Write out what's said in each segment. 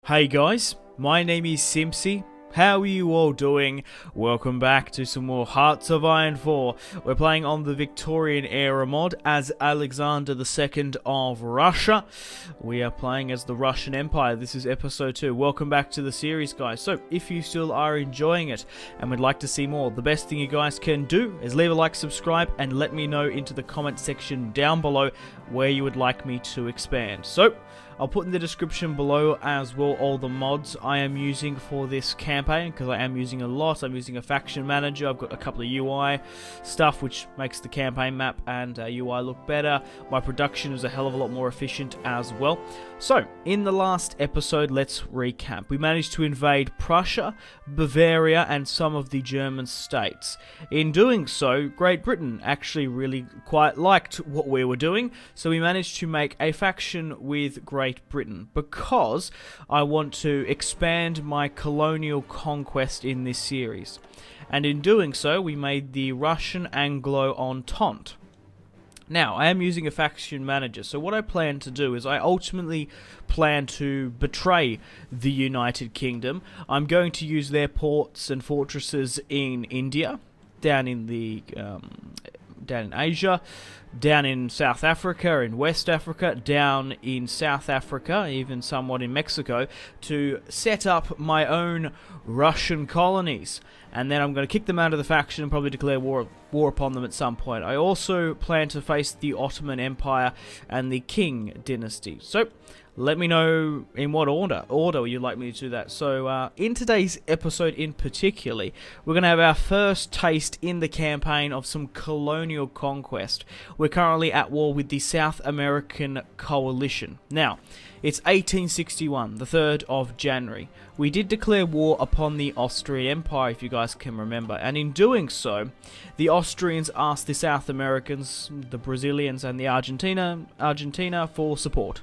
Hey guys, my name is Simpzy. How are you all doing? Welcome back to some more Hearts of Iron 4. We're playing on the Victorian era mod as Alexander II of Russia. We are playing as the Russian Empire. This is episode 2. Welcome back to the series, guys. So, if you still are enjoying it and would like to see more, the best thing you guys can do is leave a like, subscribe, and let me know into the comment section down below where you would like me to expand. So, I'll put in the description below as well all the mods I am using for this campaign, because I am using a lot. I'm using a faction manager, I've got a couple of UI stuff which makes the campaign map and UI look better. My production is a hell of a lot more efficient as well. So, in the last episode, let's recap. We managed to invade Prussia, Bavaria, and some of the German states. In doing so, Great Britain actually really quite liked what we were doing, so we managed to make a faction with Great Britain, because I want to expand my colonial conquest in this series. And in doing so, we made the Russian-Anglo Entente. Now, I am using a faction manager, so what I plan to do is I ultimately plan to betray the United Kingdom. I'm going to use their ports and fortresses in India, down in Asia, down in South Africa, in West Africa, down in South Africa, even somewhat in Mexico, to set up my own Russian colonies. And then I'm going to kick them out of the faction and probably declare war upon them at some point. I also plan to face the Ottoman Empire and the King dynasty. So, let me know in what order you'd like me to do that. So, in today's episode in particular, we're going to have our first taste in the campaign of some colonial conquest. We're currently at war with the South American coalition. Now, it's 1861, the 3rd of January. We did declare war upon the Austrian Empire, if you guys can remember, and in doing so, the Austrians asked the South Americans, the Brazilians, and the Argentina for support.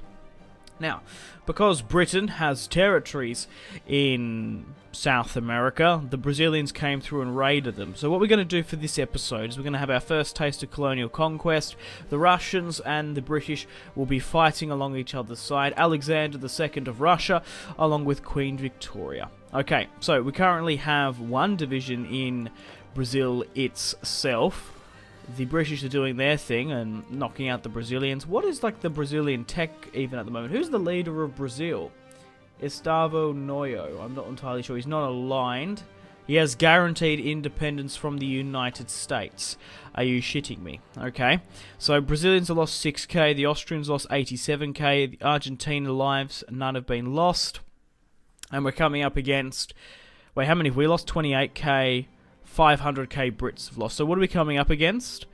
Now, because Britain has territories in South America, the Brazilians came through and raided them. So what we're going to do for this episode is we're going to have our first taste of colonial conquest. The Russians and the British will be fighting along each other's side. Alexander II of Russia, along with Queen Victoria. Okay, so we currently have one division in Brazil itself. The British are doing their thing and knocking out the Brazilians. What is like the Brazilian tech even at the moment? Who's the leader of Brazil? Gustavo Noyo. I'm not entirely sure. He's not aligned. He has guaranteed independence from the United States. Are you shitting me? Okay. So Brazilians have lost 6k. The Austrians lost 87k. The Argentina lives, none have been lost. And we're coming up against... Wait, how many have we lost? 28k. 500k Brits have lost. So what are we coming up against?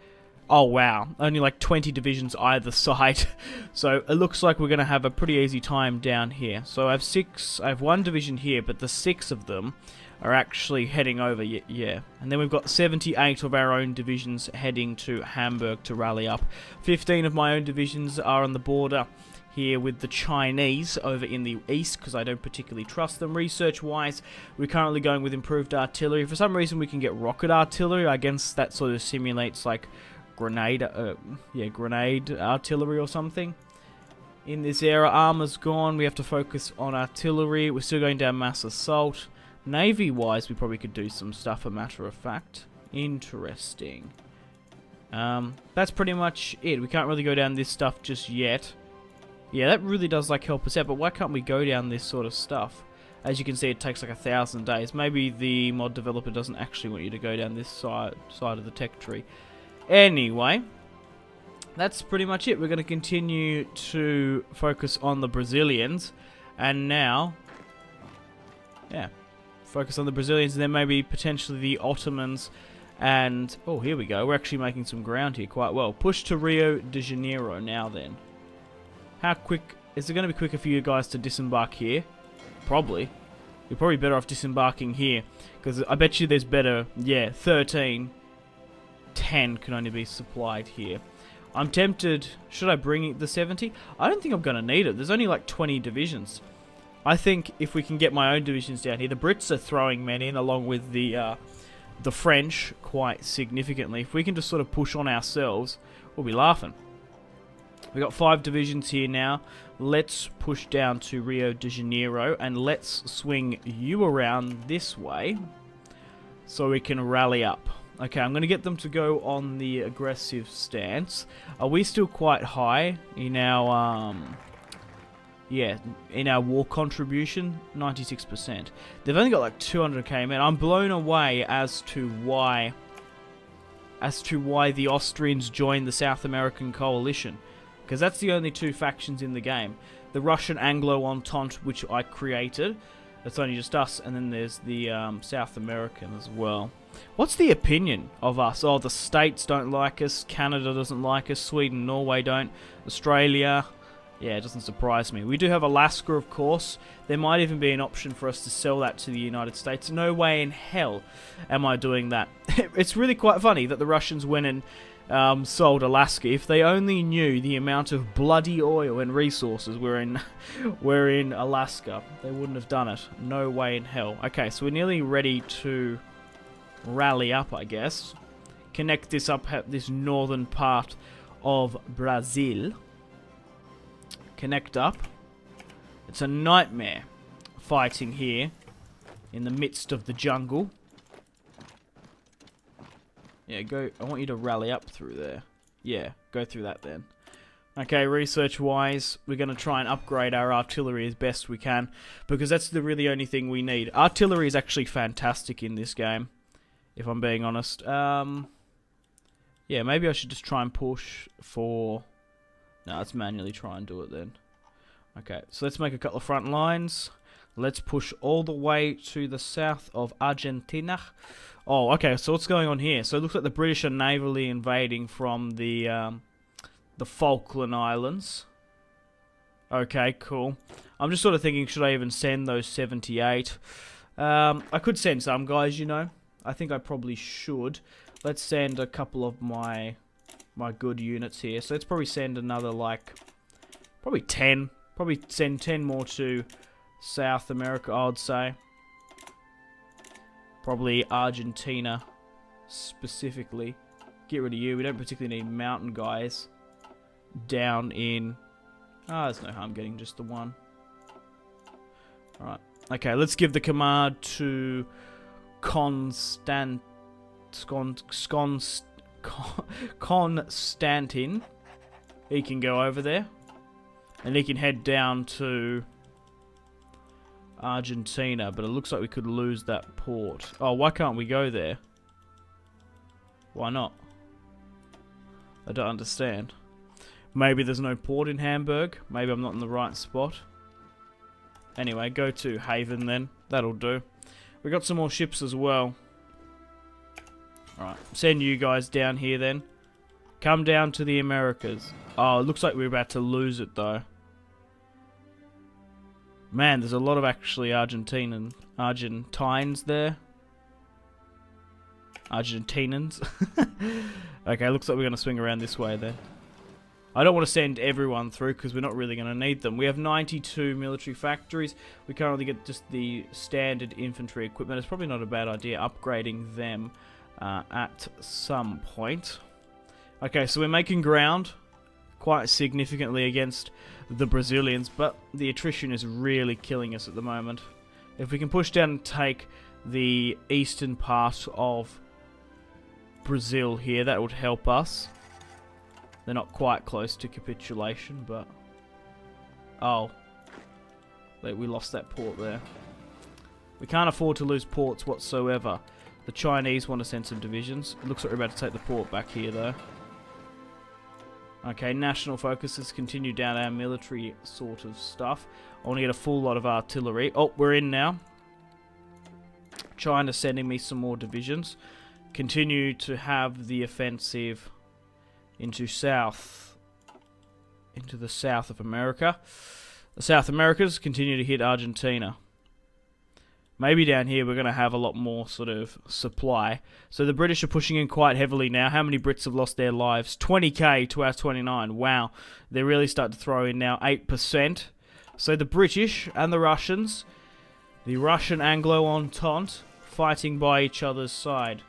Oh wow, only like 20 divisions either side. So it looks like we're going to have a pretty easy time down here. So I have one division here, but the 6 of them are actually heading over, yeah. And then we've got 78 of our own divisions heading to Hamburg to rally up. 15 of my own divisions are on the border here with the Chinese over in the east, because I don't particularly trust them. Research-wise, we're currently going with improved artillery. For some reason, we can get rocket artillery. I guess that sort of simulates like grenade artillery or something. In this era, armor's gone. We have to focus on artillery. We're still going down mass assault. Navy-wise, we probably could do some stuff, a matter of fact. Interesting. That's pretty much it. We can't really go down this stuff just yet. Yeah, that really does like help us out, but why can't we go down this sort of stuff? As you can see, it takes like 1,000 days. Maybe the mod developer doesn't actually want you to go down this side of the tech tree. Anyway, that's pretty much it. We're going to continue to focus on the Brazilians, and now, yeah, focus on the Brazilians, and then maybe potentially the Ottomans, and, oh, here we go. We're actually making some ground here quite well. Push to Rio de Janeiro now then. How quick... Is it going to be quicker for you guys to disembark here? Probably. You're probably better off disembarking here. Because I bet you there's better... Yeah, 13. 10 can only be supplied here. I'm tempted... Should I bring the 70? I don't think I'm going to need it. There's only like 20 divisions. I think if we can get my own divisions down here... The Brits are throwing men in along with the French quite significantly. If we can just sort of push on ourselves, we'll be laughing. We got 5 divisions here now. Let's push down to Rio de Janeiro and let's swing you around this way so we can rally up. Okay, I'm going to get them to go on the aggressive stance. Are we still quite high in our, in our war contribution? 96%. They've only got like 200k men. I'm blown away as to why the Austrians joined the South American coalition. Because that's the only 2 factions in the game. The Russian-Anglo Entente, which I created. That's only just us. And then there's the South American as well. What's the opinion of us? Oh, the States don't like us. Canada doesn't like us. Sweden, Norway don't. Australia. Yeah, it doesn't surprise me. We do have Alaska, of course. There might even be an option for us to sell that to the United States. No way in hell am I doing that. It's really quite funny that the Russians went and sold Alaska. If they only knew the amount of bloody oil and resources were in Alaska, they wouldn't have done it. No way in hell. Okay, so we're nearly ready to rally up, I guess. Connect this up, this northern part of Brazil. Connect up. It's a nightmare fighting here in the midst of the jungle. Yeah, go. I want you to rally up through there. Yeah, go through that then. Okay, research-wise, we're going to try and upgrade our artillery as best we can, because that's the really only thing we need. Artillery is actually fantastic in this game, if I'm being honest. Yeah, maybe I should just try and push for... No, let's manually try and do it then. Okay, so let's make a couple of front lines. Let's push all the way to the south of Argentina. Oh, okay, so what's going on here? So it looks like the British are navally invading from the Falkland Islands. Okay, cool. I'm just sort of thinking, should I even send those 78? I could send some guys, you know. I think I probably should. Let's send a couple of my good units here. So let's probably send another, like, probably 10. Probably send 10 more to South America, I'd say. Probably Argentina, specifically. Get rid of you. We don't particularly need mountain guys down in... Ah, there's no harm getting just the one. Alright. Okay, let's give the command to Constantin. He can go over there. And he can head down to Argentina. But it looks like we could lose that port. Oh, why can't we go there? Why not? I don't understand. Maybe there's no port in Hamburg. Maybe I'm not in the right spot. Anyway, go to Haven then. That'll do. We got some more ships as well. Alright, send you guys down here then. Come down to the Americas. Oh, it looks like we're about to lose it though. Man, there's a lot of actually Argentines there. Argentinians. Okay, looks like we're going to swing around this way then. I don't want to send everyone through because we're not really going to need them. We have 92 military factories. We currently get just the standard infantry equipment. It's probably not a bad idea upgrading them at some point. Okay, so we're making ground quite significantly against the Brazilians, but the attrition is really killing us at the moment. If we can push down and take the eastern part of Brazil here, that would help us. They're not quite close to capitulation, but... Oh. We lost that port there. We can't afford to lose ports whatsoever. The Chinese want to send some divisions. It looks like we're about to take the port back here, though. Okay, national focuses continue down our military sort of stuff. I want to get a full lot of artillery. Oh, we're in now. China's sending me some more divisions. Continue to have the offensive into the south of America. The South Americas continue to hit Argentina. Maybe down here we're going to have a lot more sort of supply. So the British are pushing in quite heavily now. How many Brits have lost their lives? 20k to our 29. Wow. They really start to throw in now 8%. So the British and the Russians, the Russian-Anglo Entente, fighting by each other's side.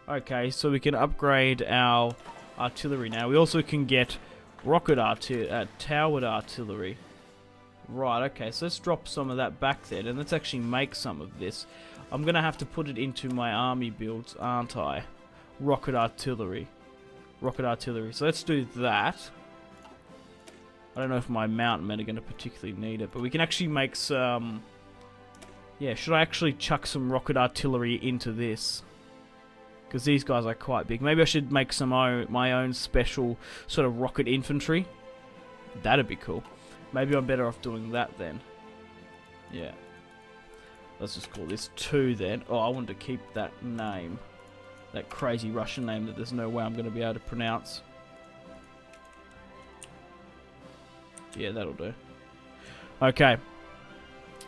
Okay, so we can upgrade our artillery now. We also can get towered artillery. Right, okay, so let's drop some of that back there, and let's actually make some of this. I'm going to have to put it into my army builds, aren't I? Rocket artillery. Rocket artillery. So let's do that. I don't know if my mountain men are going to particularly need it, but we can actually make some... Yeah, should I actually chuck some rocket artillery into this? Because these guys are quite big. Maybe I should make some my own special sort of rocket infantry. That'd be cool. Maybe I'm better off doing that then. Yeah. Let's just call this 2 then. Oh, I want to keep that name. That crazy Russian name that there's no way I'm going to be able to pronounce. Yeah, that'll do. Okay.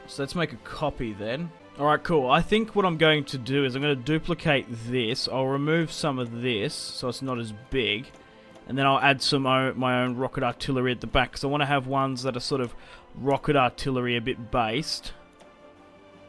So let's make a copy then. Alright, cool. I think what I'm going to do is I'm going to duplicate this. I'll remove some of this so it's not as big. And then I'll add some my own rocket artillery at the back. Because I want to have ones that are sort of rocket artillery a bit based.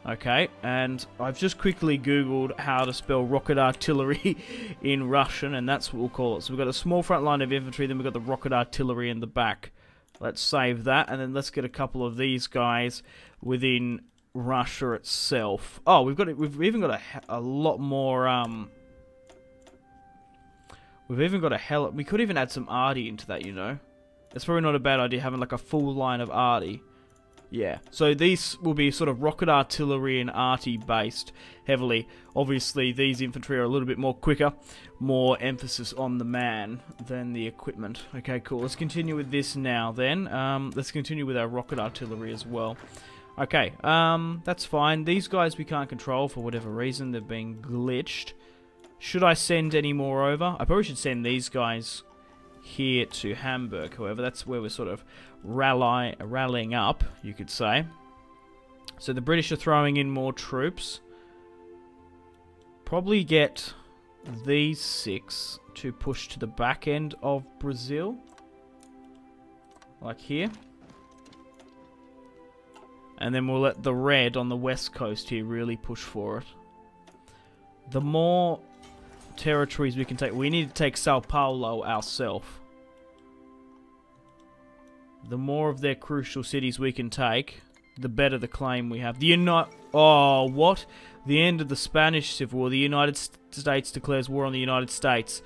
Okay, and I've just quickly googled how to spell rocket artillery in Russian, and that's what we'll call it. So we've got a small front line of infantry, then we've got the rocket artillery in the back. Let's save that, and then let's get a couple of these guys within Russia itself. Oh, we've even got a lot more. We've even got we could even add some arty into that, you know. It's probably not a bad idea having like a full line of arty. Yeah, so these will be sort of rocket artillery and arty based heavily. Obviously, these infantry are a little bit more quicker, more emphasis on the man than the equipment. Okay, cool. Let's continue with this now then. Let's continue with our rocket artillery as well. Okay, that's fine. These guys we can't control for whatever reason. They're being glitched. Should I send any more over? I probably should send these guys here to Hamburg. However, that's where we're sort of rallying up, you could say. So the British are throwing in more troops. Probably get these 6 to push to the back end of Brazil. Like here. And then we'll let the red on the west coast here really push for it. The more territories we can take... We need to take Sao Paulo ourselves. The more of their crucial cities we can take, the better the claim we have. Oh, what? The end of the Spanish Civil War. The United States declares war on the United States.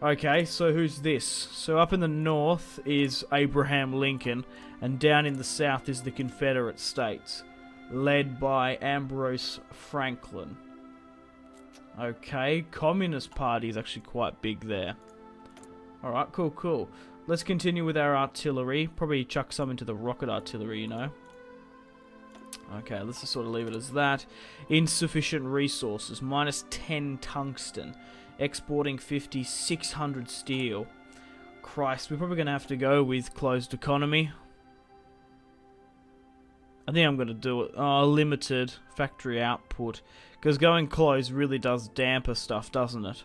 Okay, so who's this? So up in the north is Abraham Lincoln, and down in the south is the Confederate States, led by Ambrose Franklin. Okay, Communist Party is actually quite big there. Alright, cool, cool. Let's continue with our artillery. Probably chuck some into the rocket artillery, you know. Okay, let's just sort of leave it as that. Insufficient resources. Minus 10 tungsten. Exporting 50, 600 steel. Christ, we're probably going to have to go with closed economy. I think I'm going to do it. Oh, limited factory output. Because going closed really does damper stuff, doesn't it?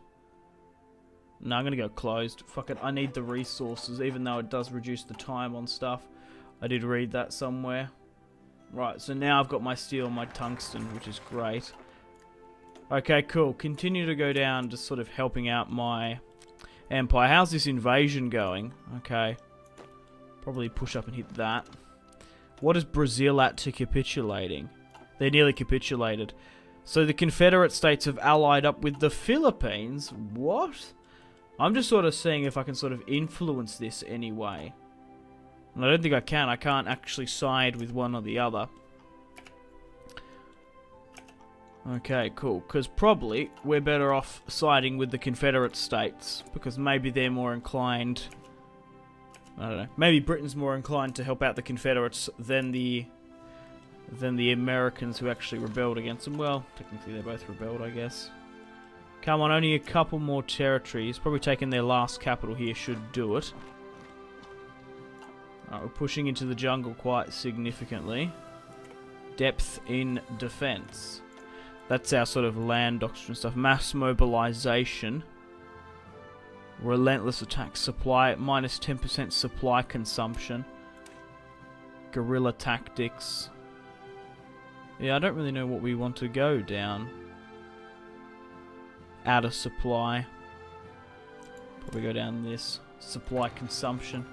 No, I'm going to go closed. Fuck it, I need the resources, even though it does reduce the time on stuff. I did read that somewhere. Right, so now I've got my steel and my tungsten, which is great. Okay, cool. Continue to go down, just sort of helping out my empire. How's this invasion going? Okay. Probably push up and hit that. What is Brazil at to capitulating? They nearly capitulated. So the Confederate States have allied up with the Philippines? What? I'm just sort of seeing if I can sort of influence this anyway. And I don't think I can. I can't actually side with one or the other. Okay, cool. Because probably we're better off siding with the Confederate States. Because maybe they're more inclined... I don't know. Maybe Britain's more inclined to help out the Confederates than the Americans who actually rebelled against them. Well, technically they both rebelled, I guess. Come on, only a couple more territories. Probably taking their last capital here should do it. Alright, we're pushing into the jungle quite significantly. Depth in defense. That's our sort of land doctrine stuff. Mass mobilization. Relentless attack supply. Minus 10% supply consumption. Guerrilla tactics. Yeah, I don't really know what we want to go down. Out of supply. Probably go down this. supply consumption.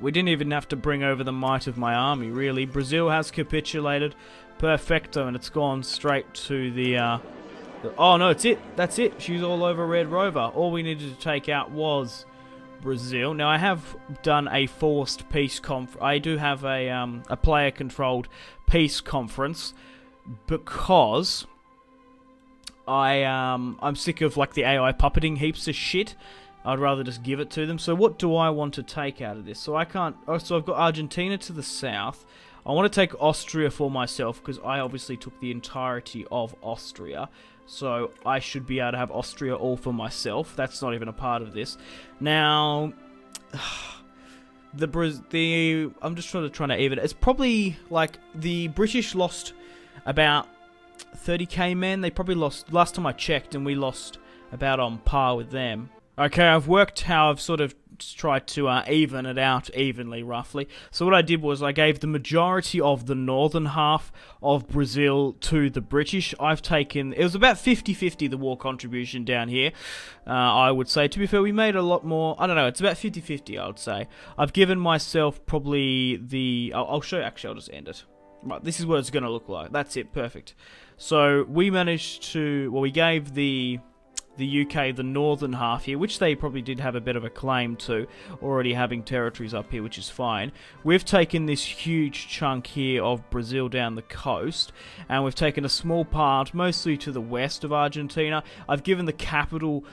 We didn't even have to bring over the might of my army, really. Brazil has capitulated. Perfecto, and it's gone straight to the oh, no, it's it. That's it. She's all over Red Rover. All we needed to take out was Brazil. Now, I have done a forced peace conference. I do have a player-controlled peace conference because I'm sick of, like, the AI puppeting heaps of shit. I'd rather just give it to them. So what do I want to take out of this? So I can't... Oh, so I've got Argentina to the south. I want to take Austria for myself because I obviously took the entirety of Austria. So I should be able to have Austria all for myself. That's not even a part of this. Now, I'm just trying to even. It's probably like the British lost about 30k men. They probably lost last time I checked, and we lost about on par with them. Okay, I've worked how I've sort of tried to even it out evenly, roughly. So what I did was I gave the majority of the northern half of Brazil to the British. I've taken... It was about 50-50, the war contribution down here, I would say. To be fair, we made a lot more... I don't know, it's about 50-50, I would say. I've given myself probably the... I'll show you... Actually, I'll just end it. Right, this is what it's going to look like. That's it, perfect. So we managed to... Well, we gave the UK the northern half here, which they probably did have a bit of a claim to, already having territories up here, which is fine. We've taken this huge chunk here of Brazil down the coast, and we've taken a small part, mostly to the west of Argentina. I've given the capital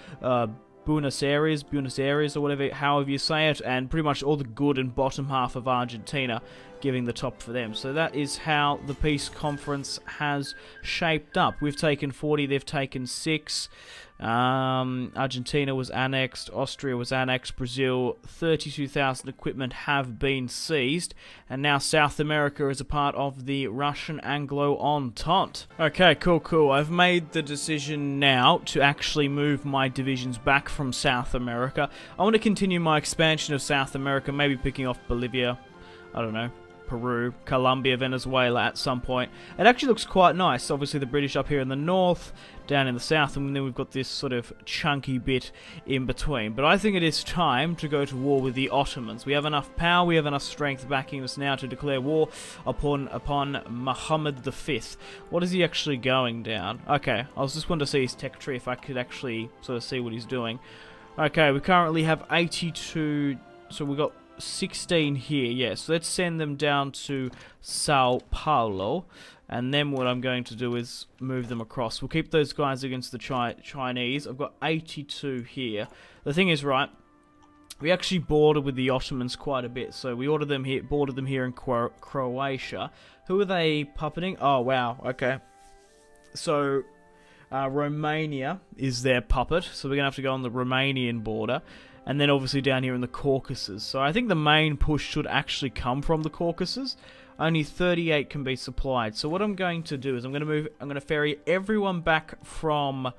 Buenos Aires, or whatever, however you say it, and pretty much all the good and bottom half of Argentina, giving the top for them. So that is how the peace conference has shaped up. We've taken 40, they've taken 6. Argentina was annexed, Austria was annexed, Brazil, 32,000 equipment have been seized, and now South America is a part of the Russian-Anglo Entente. Okay, cool. I've made the decision now to actually move my divisions back from South America. I want to continue my expansion of South America, maybe picking off Bolivia, I don't know, Peru, Colombia, Venezuela at some point. It actually looks quite nice. Obviously the British up here in the north, down in the south, and then we've got this sort of chunky bit in between. But I think it is time to go to war with the Ottomans. We have enough power, we have enough strength backing us now to declare war upon Muhammad V. What is he actually going down? Okay, I was just wanting to see his tech tree, if I could actually sort of see what he's doing. Okay, we currently have 82, so we've got 16 here, yes. So let's send them down to Sao Paulo, and then what I'm going to do is move them across. We'll keep those guys against the Chinese. I've got 82 here. The thing is, right, we actually border with the Ottomans quite a bit, so we bordered them here in Croatia. Who are they puppeting? Oh, wow, okay. So Romania is their puppet, so we're going to have to go on the Romanian border. And then obviously down here in the Caucasus. So I think the main push should actually come from the Caucasus. Only 38 can be supplied. So what I'm going to do is I'm going to ferry everyone back from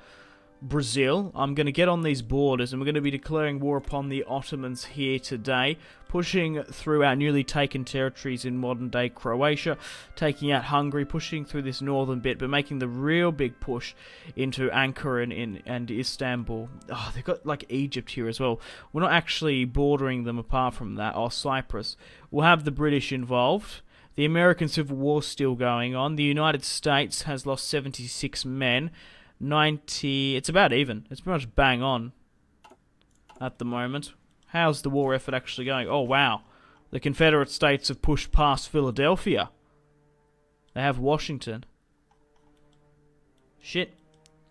Brazil. I'm going to get on these borders, and we're going to be declaring war upon the Ottomans here today, pushing through our newly taken territories in modern-day Croatia, taking out Hungary, pushing through this northern bit, but making the real big push into Ankara and Istanbul. Oh, they've got, like, Egypt here as well. We're not actually bordering them apart from that, or Cyprus. We'll have the British involved. The American Civil War still going on. The United States has lost 76 men. 90, it's about even. It's pretty much bang on at the moment. How's the war effort actually going? Oh, wow. The Confederate States have pushed past Philadelphia. They have Washington. Shit.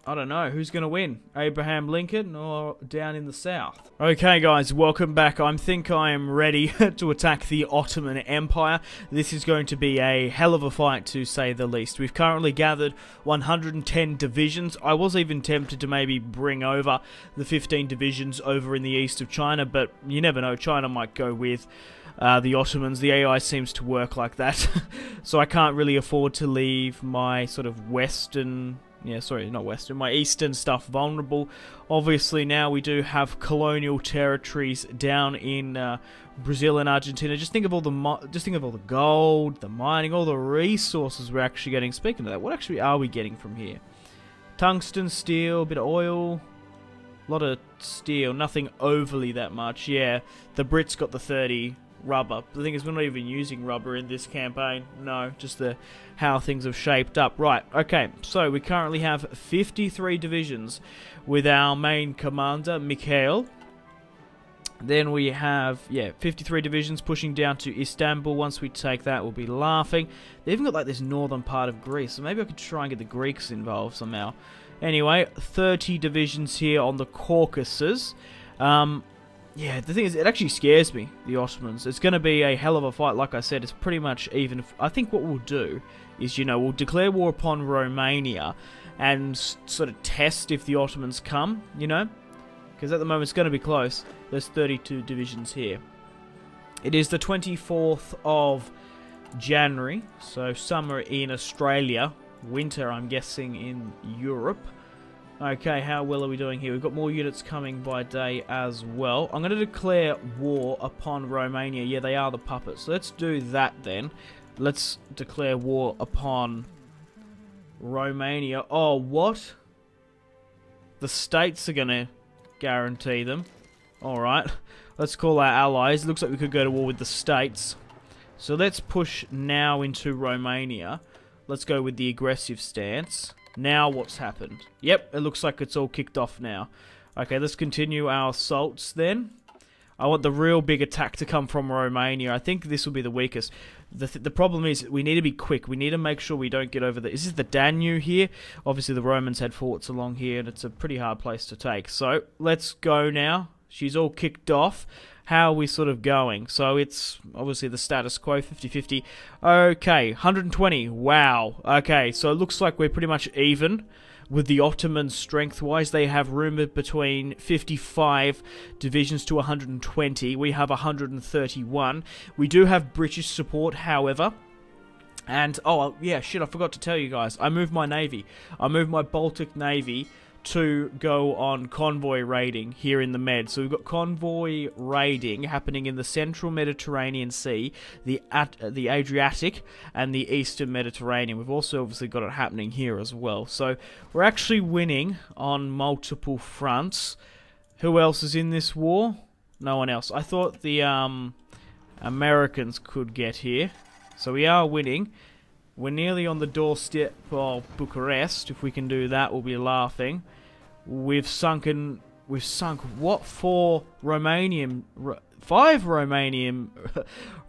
I don't know. Who's going to win? Abraham Lincoln or down in the south? Okay, guys. Welcome back. I think I am ready to attack the Ottoman Empire. This is going to be a hell of a fight, to say the least. We've currently gathered 110 divisions. I was even tempted to maybe bring over the 15 divisions over in the east of China, but you never know. China might go with the Ottomans. The AI seems to work like that. So I can't really afford to leave my sort of western... Yeah, sorry, not western. My eastern stuff vulnerable. Obviously, now we do have colonial territories down in Brazil and Argentina. Just think of all the gold, the mining, all the resources we're actually getting. Speaking of that, what actually are we getting from here? Tungsten, steel, a bit of oil. A lot of steel, nothing overly that much. Yeah, the Brits got the 30 rubber. The thing is, we're not even using rubber in this campaign. No, just how things have shaped up. Right, okay, so we currently have 53 divisions with our main commander, Mikhail. Then we have, 53 divisions pushing down to Istanbul. Once we take that, we'll be laughing. They even got like this northern part of Greece, so maybe I could try and get the Greeks involved somehow. Anyway, 30 divisions here on the Caucasus. Yeah, the thing is, it actually scares me, the Ottomans. It's going to be a hell of a fight. Like I said, it's pretty much even. I think what we'll do is, we'll declare war upon Romania and sort of test if the Ottomans come, because at the moment it's going to be close. There's 32 divisions here. It is the 24th of January, so summer in Australia, winter I'm guessing in Europe. Okay, how well are we doing here? We've got more units coming by day as well. I'm going to declare war upon Romania. Yeah, they are the puppets. So let's do that then. Let's declare war upon Romania. Oh, what? The states are going to guarantee them. Alright, let's call our allies. Looks like we could go to war with the states. So let's push now into Romania. Let's go with the aggressive stance. Now what's happened? Yep, it looks like it's all kicked off now. Okay, let's continue our assaults then. I want the real big attack to come from Romania. I think this will be the weakest. The problem is we need to be quick. We need to make sure we don't get over the... Is this the Danube here? Obviously the Romans had forts along here and it's a pretty hard place to take. So let's go now. She's all kicked off. How are we sort of going? So it's obviously the status quo, 50-50. Okay, 120. Wow. Okay, so it looks like we're pretty much even with the Ottomans strength-wise. They have rumored between 55 divisions to 120. We have 131. We do have British support, however. And, oh, yeah, shit, I forgot to tell you guys. I moved my navy. I moved my Baltic Navy to go on convoy raiding here in the Med. So we've got convoy raiding happening in the central Mediterranean Sea, the Adriatic, and the eastern Mediterranean. We've also obviously got it happening here as well. So we're actually winning on multiple fronts. Who else is in this war? No one else. I thought the Americans could get here. So we are winning. We're nearly on the doorstep of Bucharest. If we can do that, we'll be laughing. We've sunk what? 5 Romanian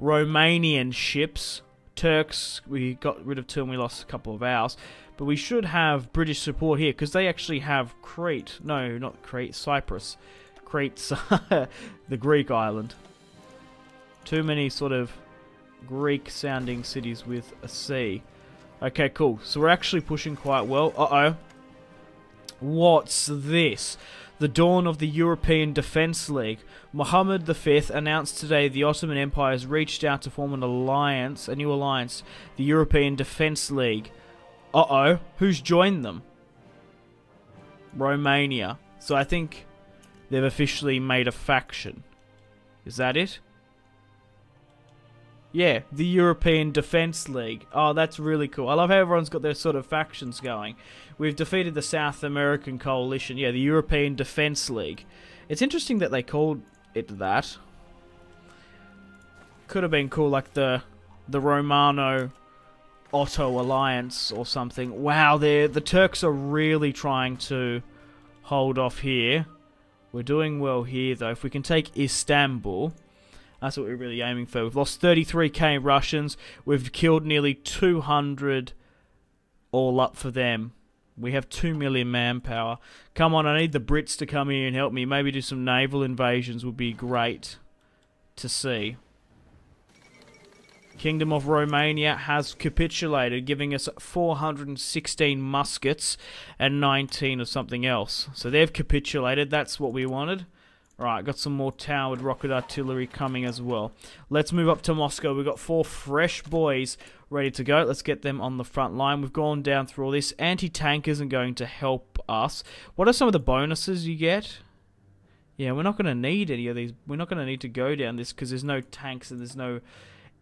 Romanian ships. Turks, we got rid of 2 and we lost a couple of ours. But we should have British support here, because they actually have Crete. No, not Crete, Cyprus. Crete's the Greek island. Too many sort of Greek-sounding cities with a C. Okay, cool. So we're actually pushing quite well. Uh-oh. What's this? The dawn of the European Defence League. Muhammad V announced today the Ottoman Empire has reached out to form an alliance, a new alliance, the European Defence League. Uh-oh. Who's joined them? Romania. So I think they've officially made a faction. Is that it? Yeah, the European Defence League. Oh, that's really cool. I love how everyone's got their sort of factions going. We've defeated the South American coalition. Yeah, the European Defence League. It's interesting that they called it that. Could have been cool, like the Romano-Otto Alliance or something. Wow, the Turks are really trying to hold off here. We're doing well here, though. If we can take Istanbul... That's what we're really aiming for. We've lost 33k Russians. We've killed nearly 200 all up for them. We have 2 million manpower. Come on, I need the Brits to come here and help me. Maybe do some naval invasions would be great to see. Kingdom of Romania has capitulated, giving us 416 muskets and 19 of something else. So they've capitulated. That's what we wanted. Right, got some more towered rocket artillery coming as well. Let's move up to Moscow. We've got 4 fresh boys ready to go. Let's get them on the front line. We've gone down through all this. Anti-tank isn't going to help us. What are some of the bonuses you get? Yeah, we're not going to need any of these. We're not going to need to go down this because there's no tanks and there's no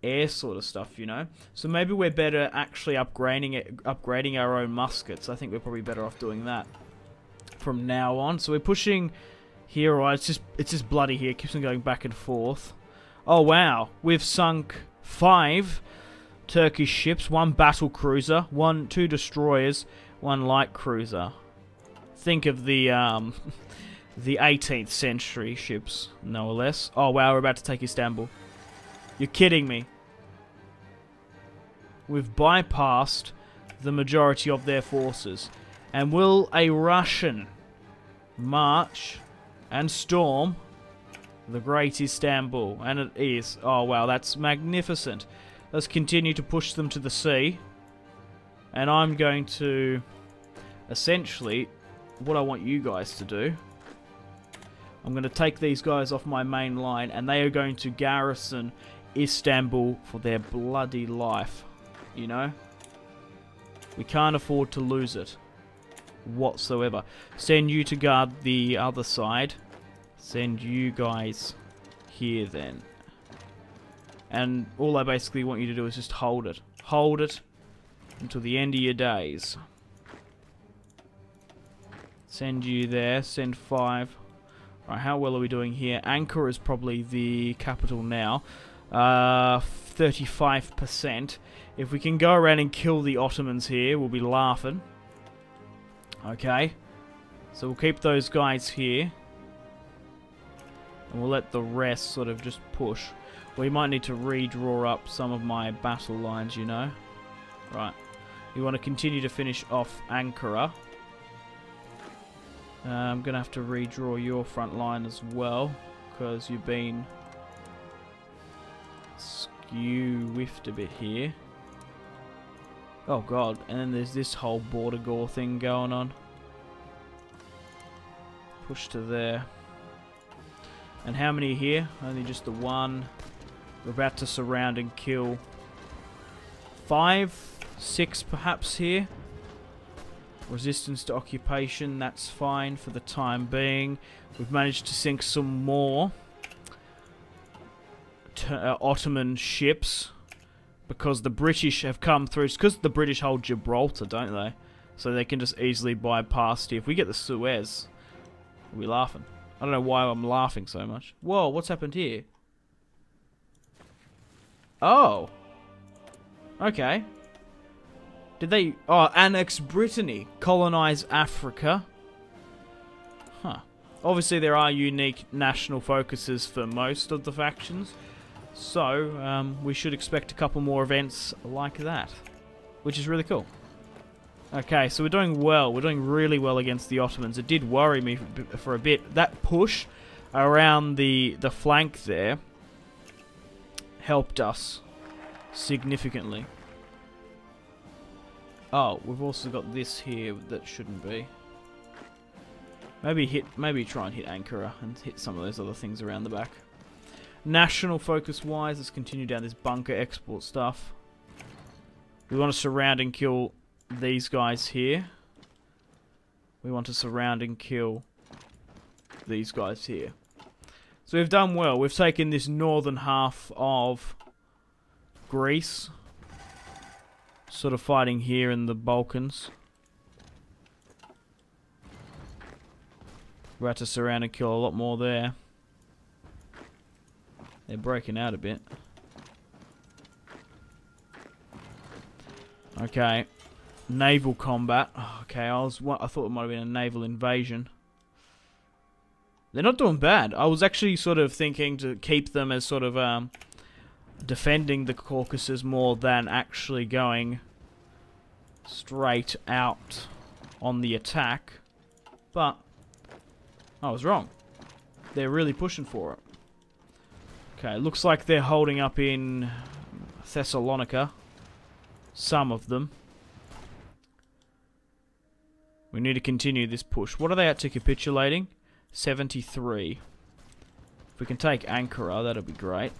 air sort of stuff, So maybe we're better actually upgrading our own muskets. I think we're probably better off doing that. from now on. So we're pushing here, right? It's just bloody here. It keeps on going back and forth. Oh wow, we've sunk 5 Turkish ships, 1 battle cruiser, 2 destroyers, 1 light cruiser. Think of the the 18th century ships, no less. Oh wow, we're about to take Istanbul. You're kidding me. We've bypassed the majority of their forces. And will a Russian march and storm the great Istanbul? And it is. Oh wow, that's magnificent. Let's continue to push them to the sea. And I'm going to... essentially, what I want you guys to do... I'm going to take these guys off my main line, and they are going to garrison Istanbul for their bloody life. You know? We can't afford to lose it whatsoever. Send you to guard the other side. Send you guys here then. And all I basically want you to do is just hold it. Hold it until the end of your days. Send you there. Send 5. Right, how well are we doing here? Ankara is probably the capital now. 35%. If we can go around and kill the Ottomans here, we'll be laughing. Okay. So we'll keep those guys here. And we'll let the rest sort of just push. We might need to redraw up some of my battle lines, you know. Right. You want to continue to finish off Ankara. I'm going to have to redraw your front line as well, because you've been skew-whiffed a bit here. Oh god, and then there's this whole border gore thing going on. Push to there. And how many here? Only just the 1. We're about to surround and kill 5, 6 perhaps here. Resistance to occupation, that's fine for the time being. We've managed to sink some more Ottoman ships because the British have come through. It's because the British hold Gibraltar, don't they? So they can just easily bypass here. If we get the Suez, we'll be laughing. I don't know why I'm laughing so much. Whoa, what's happened here? Oh. Okay. Did they... oh, annex Brittany. Colonize Africa. Huh. Obviously there are unique national focuses for most of the factions. So, we should expect a couple more events like that. Which is really cool. Okay, so we're doing well. We're doing really well against the Ottomans. It did worry me for a bit. That push around the flank there helped us significantly. Oh, we've also got this here that shouldn't be. Maybe try and hit Ankara and hit some of those other things around the back. National focus wise, let's continue down this bunker export stuff. We want to surround and kill these guys here. We want to surround and kill these guys here. So we've done well. We've taken this northern half of Greece. Sort of fighting here in the Balkans. We're about to surround and kill a lot more there. They're breaking out a bit. Okay. Naval combat. Okay, I thought it might have been a naval invasion. They're not doing bad. I was actually sort of thinking to keep them as sort of defending the Caucasus more than actually going straight out on the attack. But I was wrong. They're really pushing for it. Okay, looks like they're holding up in Thessalonica. Some of them. We need to continue this push. What are they at to capitulating? 73. If we can take Ankara, that'll be great.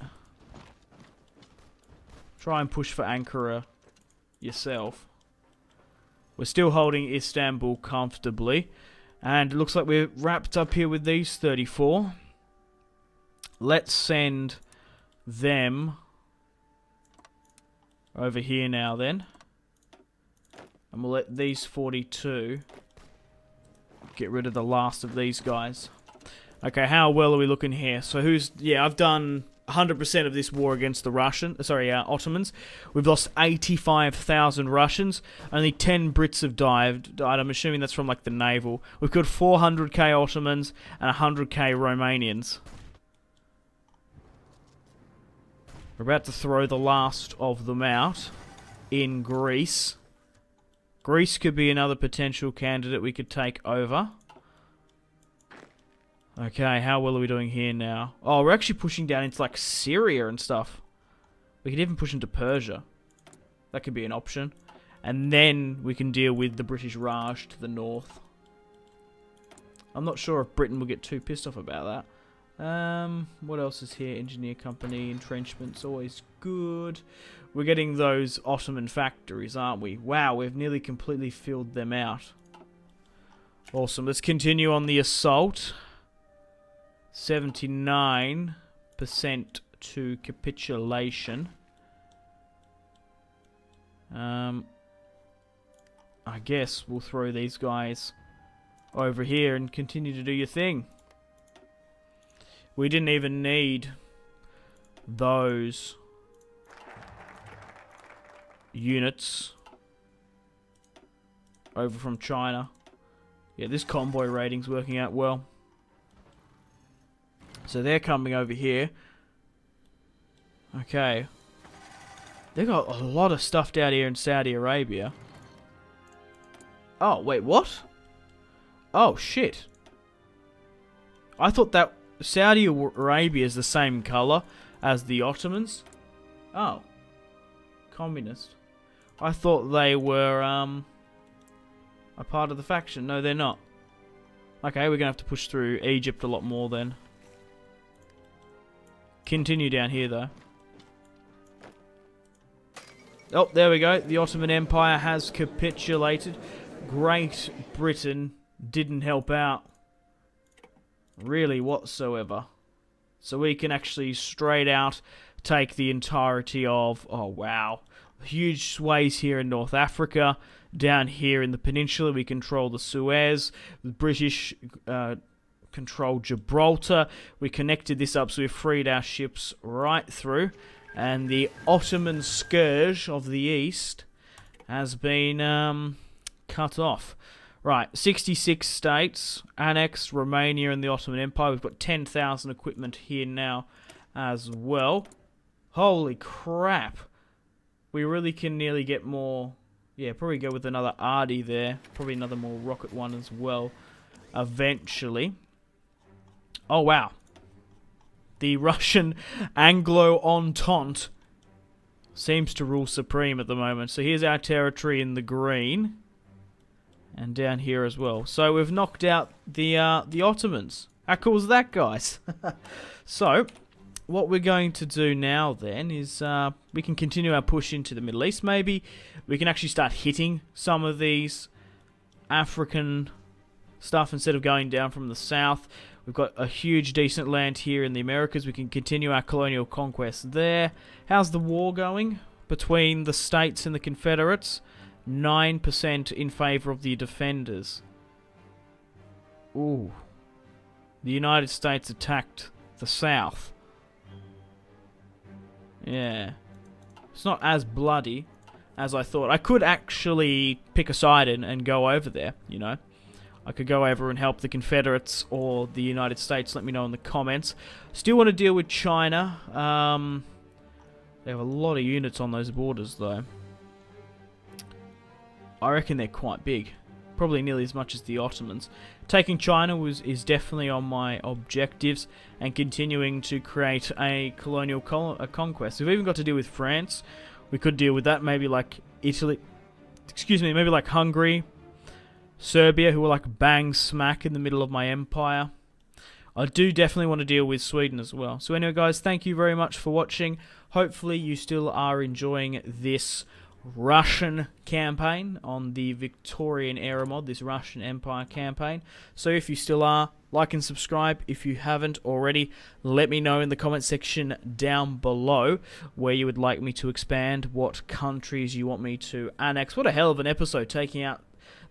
Try and push for Ankara yourself. We're still holding Istanbul comfortably. And it looks like we're wrapped up here with these 34. Let's send them over here now then. And we'll let these 42 Get rid of the last of these guys. Okay, how well are we looking here? So who's... Yeah, I've done 100% of this war against the Ottomans. We've lost 85,000 Russians. Only 10 Brits have died. I'm assuming that's from, like, the naval. We've killed 400k Ottomans and 100k Romanians. We're about to throw the last of them out in Greece. Greece could be another potential candidate we could take over. Okay, how well are we doing here now? Oh, we're actually pushing down into, like, Syria and stuff. We could even push into Persia. That could be an option. And then we can deal with the British Raj to the north. I'm not sure if Britain will get too pissed off about that. What else is here? Engineer company, entrenchments, always good. We're getting those Ottoman factories, aren't we? Wow, we've nearly completely filled them out. Awesome, let's continue on the assault. 79% to capitulation. I guess we'll throw these guys over here and continue to do your thing. We didn't even need those units over from China. Yeah, this convoy rating's working out well. So they're coming over here. Okay. They've got a lot of stuff down here in Saudi Arabia. Oh, wait, what? Oh, shit. I thought that Saudi Arabia is the same colour as the Ottomans. Oh. Communist. I thought they were, a part of the faction. No, they're not. Okay, we're going to have to push through Egypt a lot more then. Continue down here, though. Oh, there we go. The Ottoman Empire has capitulated. Great Britain didn't help out. Really whatsoever. So we can actually straight out take the entirety of... Oh, wow. Huge sways here in North Africa. Down here in the peninsula, we control the Suez. The British... control Gibraltar. We connected this up so we freed our ships right through, and the Ottoman scourge of the east has been cut off. Right, 66 states annexed Romania and the Ottoman Empire. We've got 10,000 equipment here now as well. Holy crap. We really can nearly get more. Yeah, probably go with another Ardy there. Probably another more rocket one as well eventually. Oh, wow. The Russian-Anglo Entente seems to rule supreme at the moment. So here's our territory in the green. And down here as well. So we've knocked out the Ottomans. How cool is that, guys? So, what we're going to do now then is we can continue our push into the Middle East maybe. We can actually start hitting some of these African stuff instead of going down from the south. We've got a huge decent land here in the Americas. We can continue our colonial conquest there. How's the war going between the states and the Confederates? 9% in favour of the defenders. Ooh. The United States attacked the South. Yeah. It's not as bloody as I thought. I could actually pick a side and go over there, you know. I could go over and help the Confederates or the United States. Let me know in the comments. Still want to deal with China. They have a lot of units on those borders, though. I reckon they're quite big. Probably nearly as much as the Ottomans. Taking China is definitely on my objectives, and continuing to create a colonial conquest. We've even got to deal with France. We could deal with that. Maybe like Italy. Excuse me, maybe like Hungary. Serbia, who are like bang smack in the middle of my empire. I do definitely want to deal with Sweden as well. So anyway, guys, thank you very much for watching. Hopefully you still are enjoying this Russian campaign on the Victorian era mod, this Russian Empire campaign. So if you still are, like and subscribe. If you haven't already, let me know in the comment section down below where you would like me to expand, what countries you want me to annex. What a hell of an episode, taking out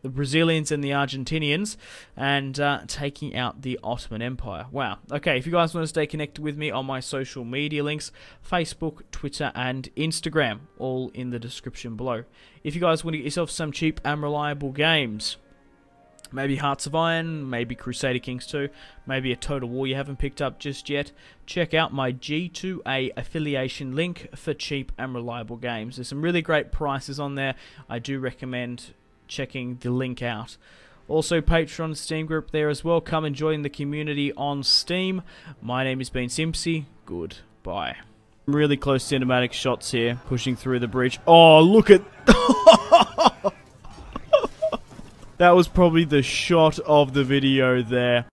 the Brazilians and the Argentinians, and taking out the Ottoman Empire. Wow. Okay, if you guys want to stay connected with me on my social media links, Facebook, Twitter, and Instagram, all in the description below. If you guys want to get yourself some cheap and reliable games, maybe Hearts of Iron, maybe Crusader Kings 2, maybe a Total War you haven't picked up just yet, check out my G2A affiliation link for cheap and reliable games. There's some really great prices on there. I do recommend checking the link out. Also, Patreon, Steam group there as well. Come and join the community on Steam. My name has been Simpzy. Goodbye. Really close cinematic shots here, pushing through the bridge. Oh, look at... That was probably the shot of the video there.